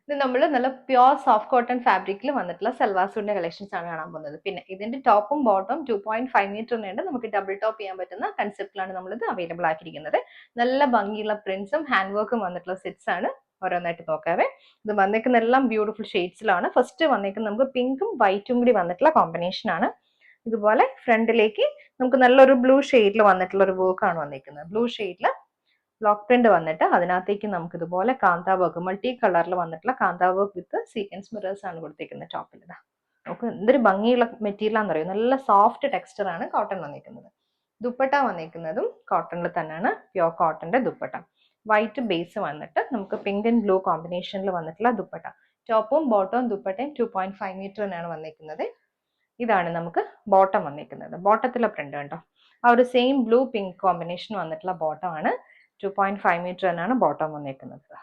ഇത് നമ്മൾ നല്ല പ്യുവർ സോഫ്റ്റ് കോട്ടൺ ഫാബ്രിക്കിൽ വന്നിട്ടുള്ള സൽവാർ സൂട്ടിന്റെ കളക്ഷൻസ് ആണ് കാണാൻ പോകുന്നത്. പിന്നെ ഇതിന്റെ ടോപ്പും ബോട്ടം 2.5 മീറ്ററിനുണ്ട്. നമുക്ക് ഡബിൾ ടോപ്പ് ചെയ്യാൻ പറ്റുന്ന കൺസെപ്റ്റിലാണ് നമ്മളിത് അവൈലബിൾ ആക്കിയിരിക്കുന്നത്. നല്ല ഭംഗിയുള്ള പ്രിന്റ്സും ഹാൻഡ് വർക്കും വന്നിട്ടുള്ള സെറ്റ്സ് ആണ്. ഓരോന്നായിട്ട് നോക്കാവേ. ഇത് വന്നേക്കുന്ന എല്ലാം ബ്യൂട്ടിഫുൾ ഷെയ്ഡ്സിലാണ്. ഫസ്റ്റ് വന്നേക്കുന്നത് നമുക്ക് പിങ്കും വൈറ്റും കൂടി വന്നിട്ടുള്ള കോമ്പിനേഷൻ ആണ്. ഇതുപോലെ ഫ്രണ്ടിലേക്ക് നമുക്ക് നല്ലൊരു ബ്ലൂ ഷെയ്ഡിൽ വന്നിട്ടുള്ള ഒരു വർക്ക് ആണ് വന്നിരിക്കുന്നത്. ബ്ലൂ ഷെയ്ഡിൽ ബ്ലോക്ക് പ്രിന്റ് വന്നിട്ട് അതിനകത്തേക്ക് നമുക്ക് ഇതുപോലെ കാന്താ വർക്ക് മൾട്ടി കളറിൽ വന്നിട്ടുള്ള kantha work with sequence mirrors ആണ് കൊടുത്തിരിക്കുന്നത് ടോപ്പിൽ. ഇതാ നമുക്ക് എന്തൊരു ഭംഗിയുള്ള മെറ്റീരിയൽ ആണെന്ന് അറിയാം. നല്ല സോഫ്റ്റ് ടെക്സ്ചർ ആണ് കോട്ടൺ വന്നിരിക്കുന്നത്. ദുപ്പട്ട വന്നിരിക്കുന്നതും കോട്ടണിൽ തന്നെയാണ്, പ്യോർ കോട്ടന്റെ ദുപ്പട്ട. വൈറ്റ് ബേസ് വന്നിട്ട് നമുക്ക് പിങ്ക് ആൻഡ് ബ്ലൂ കോമ്പിനേഷനിൽ വന്നിട്ടുള്ള ദുപ്പട്ട. ടോപ്പും ബോട്ടവും ദുപ്പട്ടയും 2.5 മീറ്ററിനാണ് വന്നിരിക്കുന്നത്. ഇതാണ് നമുക്ക് ബോട്ടം വന്നിരിക്കുന്നത്. ബോട്ടത്തിലെ പ്രിന്റ് കണ്ടോ, ആ ഒരു സെയിം ബ്ലൂ പിങ്ക് കോമ്പിനേഷൻ വന്നിട്ടുള്ള ബോട്ടം ആണ്. 2.5 മീറ്റർ എന്നാണ് ബോട്ടം വന്നിരിക്കുന്നത്.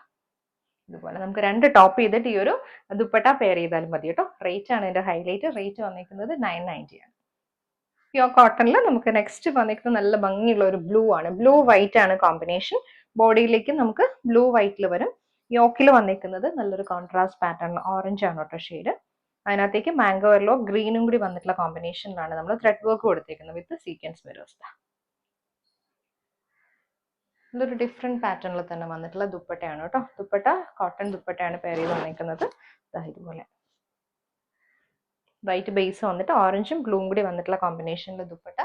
ഇതുപോലെ നമുക്ക് രണ്ട് ടോപ്പ് ചെയ്തിട്ട് ഈ ഒരു ദുപ്പട്ട പെയർ ചെയ്താലും മതി കേട്ടോ. റേറ്റ് ആണ് ഇതിന്റെ ഹൈലൈറ്റ്. റേറ്റ് വന്നിരിക്കുന്നത് 990 ആണ്. പ്യോർ കോട്ടണിൽ നമുക്ക് നെക്സ്റ്റ് വന്നിരിക്കുന്നത് നല്ല ഭംഗിയുള്ള ഒരു ബ്ലൂ ആണ്. ബ്ലൂ വൈറ്റ് ആണ് കോമ്പിനേഷൻ. ബോഡിയിലേക്ക് നമുക്ക് ബ്ലൂ വൈറ്റിൽ വരും. യോക്കിൽ വന്നിരിക്കുന്നത് നല്ലൊരു കോൺട്രാസ്റ്റ് പാറ്റേൺ ഓറഞ്ച് ആണ് കേട്ടോ ഷെയ്ഡ്. അതിനകത്തേക്ക് മാംഗോ യെല്ലോ ഗ്രീനും കൂടി വന്നിട്ടുള്ള കോമ്പിനേഷനിലാണ് നമ്മൾ ത്രെഡ് വർക്ക് കൊടുത്തേക്കുന്നത് വിത്ത് സീക്വൻസ് മിറേഴ്സ്. ഇതൊരു ഡിഫറെന്റ് പാറ്റേണിൽ തന്നെ വന്നിട്ടുള്ള ദുപ്പട്ടയാണ് കേട്ടോ. ദുപ്പട്ട കോട്ടൺ ദുപ്പട്ടയാണ് പെയർ ചെയ്ത് വന്നിരിക്കുന്നത്. ഇതുപോലെ വൈറ്റ് ബേസ് വന്നിട്ട് ഓറഞ്ചും ബ്ലൂവും കൂടി വന്നിട്ടുള്ള കോമ്പിനേഷനിൽ ദുപ്പട്ട.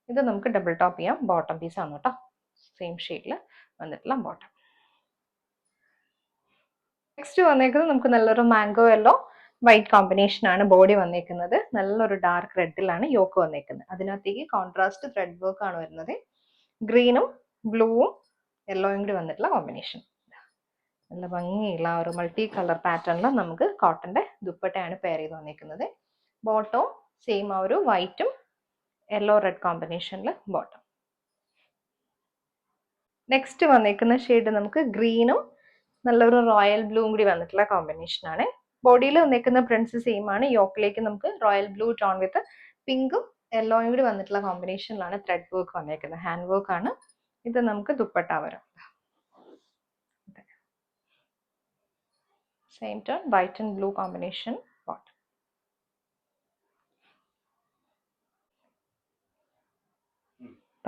ഇത് നമുക്ക് ഡബിൾ ടോപ്പ് ചെയ്യാം. ബോട്ടം പീസ് ആണ് കേട്ടോ. സെയിം ഷെയ്ഡിൽ വന്നിട്ടുള്ള ബോട്ടം. നെക്സ്റ്റ് വന്നേക്കുന്നത് നമുക്ക് നല്ലൊരു മാംഗോ യെല്ലോ വൈറ്റ് കോമ്പിനേഷൻ ആണ് ബോഡി വന്നേക്കുന്നത്. നല്ലൊരു ഡാർക്ക് റെഡിലാണ് യോക്ക് വന്നേക്കുന്നത്. അതിനകത്തേക്ക് കോൺട്രാസ്റ്റ് ത്രെഡ് വർക്ക് ആണ് വരുന്നത്. ഗ്രീനും ബ്ലൂവും യെല്ലോയും കൂടി വന്നിട്ടുള്ള കോമ്പിനേഷൻ. നല്ല ഭംഗിയുള്ള ഒരു മൾട്ടി കളർ പാറ്റേണിൽ നമുക്ക് കോട്ടന്റെ ദുപ്പട്ടയാണ് പെയർ ചെയ്ത് വന്നിരിക്കുന്നത്. ബോട്ടോ സെയിം ആ ഒരു വൈറ്റും യെല്ലോ റെഡ് കോമ്പിനേഷനിൽ ബോട്ടം. നെക്സ്റ്റ് വന്നിരിക്കുന്ന ഷെയ്ഡ് നമുക്ക് ഗ്രീനും നല്ലൊരു റോയൽ ബ്ലൂവും കൂടി വന്നിട്ടുള്ള കോമ്പിനേഷൻ ആണ്. ബോഡിയിൽ വന്നിരിക്കുന്ന പ്രിന്റ്സ് സെയിം ആണ്. യോക്കിലേക്ക് നമുക്ക് റോയൽ ബ്ലൂ ടോൺ വിത്ത് പിങ്കും യെല്ലോയും കൂടി വന്നിട്ടുള്ള കോമ്പിനേഷനിലാണ് ത്രെഡ് വർക്ക് വന്നിരിക്കുന്നത്. ഹാൻഡ് വർക്ക് ആണ്. ഇത് നമുക്ക് ദുപ്പട്ട വരാം. Same tone white and blue combination bottom.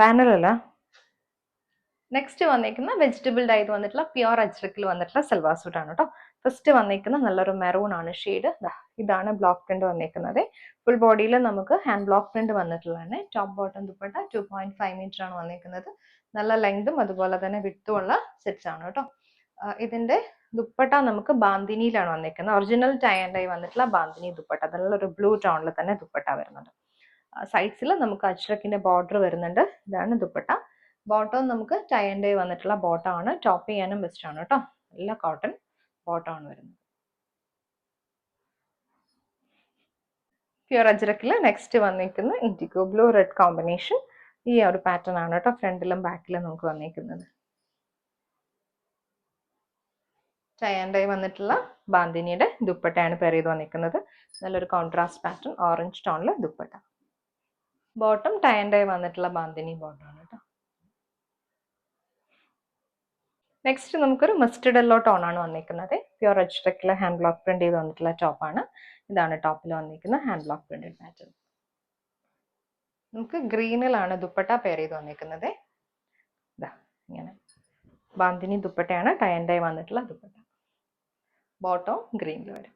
Panel അല്ല. നെക്സ്റ്റ് വന്നിരിക്കുന്ന വെജിറ്റബിൾ ഡൈ വന്നിട്ടുള്ള പ്യുവർ അജ്രക്കിൽ വന്നിട്ടുള്ള സൽവാർ സൂട്ട് ആണ് കേട്ടോ. ഫസ്റ്റ് വന്നിരിക്കുന്ന നല്ലൊരു മെറൂൺ ആണ് ഷെയ്ഡ്. ഇതാണ് ബ്ലോക്ക് പ്രിന്റ് വന്നിരിക്കുന്നത്. ഫുൾ ബോഡിയിൽ നമുക്ക് ഹാൻഡ് ബ്ലോക്ക് പ്രിന്റ് വന്നിട്ടുള്ളതാണ്. ടോപ്പ് ബോട്ടം ദുപ്പട്ട 2.5 മീറ്റർ ആണ് വന്നിരിക്കുന്നത്. നല്ല ലെങ്തും അതുപോലെ തന്നെ വിഡ്ത്തും ഉള്ള സെറ്റ്സ് ആണ് കേട്ടോ. ഇതിന്റെ ദുപ്പട്ട നമുക്ക് ബാന്തിനിയിലാണ് വന്നിരിക്കുന്നത്. ഒറിജിനൽ ടൈ ആൻഡ് ഡൈ വന്നിട്ടുള്ള ബാന്തിനി ദുപ്പട്ട. നല്ലൊരു ബ്ലൂ ടോണിൽ തന്നെ ദുപ്പട്ട വരുന്നുണ്ട്. സൈഡ്സിൽ നമുക്ക് അജ്രക്കിന്റെ ബോർഡർ വരുന്നുണ്ട്. ഇതാണ് ദുപ്പട്ട. ബോട്ടം നമുക്ക് ടൈ ആൻഡ് ഡൈ വന്നിട്ടുള്ള ബോട്ടം ആണ്. ടോപ്പ് ചെയ്യാനും ബെസ്റ്റ് ആണ് കേട്ടോ. നല്ല കോട്ടൺ ബോട്ടം ആണ് വരുന്നത്. പ്യുർ അജ്രക്കിൽ നെക്സ്റ്റ് വന്നിരിക്കുന്ന ഇൻഡിഗോ ബ്ലൂ റെഡ് കോമ്പിനേഷൻ. ഈ ഒരു പാറ്റേൺ ആണ് കേട്ടോ ഫ്രണ്ടിലും ബാക്കിലും നമുക്ക് വന്നിരിക്കുന്നത്. ടൈ ആൻഡ് ഡൈ വന്നിട്ടുള്ള ബാന്തിനിയുടെ ദുപ്പട്ടയാണ് പെയർ ചെയ്ത് വന്നിരിക്കുന്നത്. നല്ലൊരു കോൺട്രാസ്റ്റ് പാറ്റേൺ ഓറഞ്ച് ടോണിൽ dupatta. Bottom tie and dye വന്നിട്ടുള്ള ബാന്തിനി ബോട്ടം ആണ് കേട്ടോ. നെക്സ്റ്റ് നമുക്കൊരു മസ്റ്റർഡ് യെല്ലോ ടോൺ ആണ് വന്നിരിക്കുന്നത്. പ്യുർ അജ്രക്കിൽ ഹാൻഡ് ബ്ലോക്ക് പ്രിന്റ് ചെയ്ത് വന്നിട്ടുള്ള ടോപ്പാണ്. ഇതാണ് ടോപ്പിൽ വന്നിരിക്കുന്ന ഹാൻഡ് ബ്ലോക്ക് പ്രിന്റഡ് പാറ്റേൺ. നമുക്ക് ഗ്രീനിലാണ് ദുപ്പട്ട പെയർ ചെയ്ത് വന്നിരിക്കുന്നത്. ഇങ്ങനെ ബാന്തിനി ദുപ്പട്ടയാണ് ടൈ ആൻഡ് ഡൈ വന്നിട്ടുള്ള ദുപ്പട്ട. ബോട്ടം ഗ്രീനിൽ വരും.